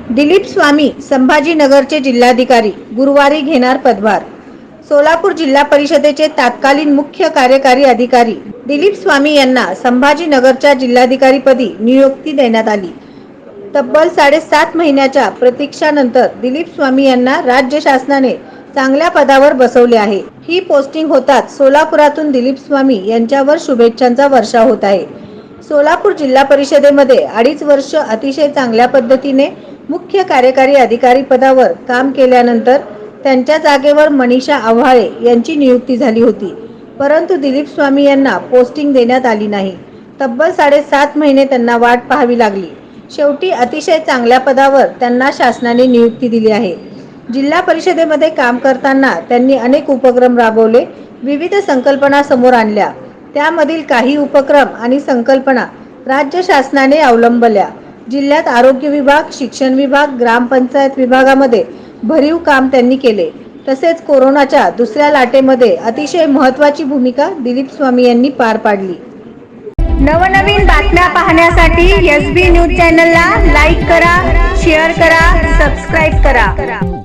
दिलीप स्वामी संभाजीनगरचे जिल्हाधिकारी गुरुवारी घेणार पदभार। सोलापूर जिल्हा परिषदेचे तत्कालीन मुख्य कार्यकारी अधिकारी दिलीप स्वामी यांना संभाजीनगरच्या जिल्हाधिकारीपदी नियुक्ती देण्यात आली। तब्बल 7.5 महिन्याच्या प्रतीक्षानंतर दिलीप स्वामी यांना राज्य शासनाने चांगल्या पदावर बसवले आहे। ही पोस्टिंग होताच सोलापुरातून दिलीप स्वामी यांच्यावर शुभेच्छांचा वर्षाव होत आहे। सोलापूर जिल्हा परिषदेमध्ये 2.5 वर्ष अतिशय चांगल्या पद्धतीने मुख्य कार्यकारी अधिकारी पदावर काम केल्यानंतर त्यांच्या जागेवर मनीषा आव्हाळे यांची नियुक्ती झाली होती, परंतु दिलीप स्वामी यांना पोस्टिंग देण्यात आली नाही। तब्बल 7.5 महिने त्यांना वाट पाहावी लागली। शेवटी अतिशय चांगल्या पदावर त्यांना शासनाने नियुक्ती दिली आहे। जिल्हा परिषदेमध्ये काम करताना त्यांनी अनेक उपक्रम राबवले, विविध संकल्पना समोर आणल्या। त्यामधील काही उपक्रम आणि संकल्पना राज्य शासनाने अवलंबल्या। जिल्ह्यात आरोग्य विभाग, शिक्षण विभाग, ग्रामपंचायत विभागामध्ये भरीव काम त्यांनी केले। तसेच कोरोनाच्या दुसऱ्या लाटेमध्ये अतिशय महत्त्वाची भूमिका दिलीप स्वामी यांनी पार पाडली। नवनवीन बातम्या पाहण्यासाठी SB न्यूज चॅनलला लाईक करा, शेअर करा, सबस्क्राईब करा।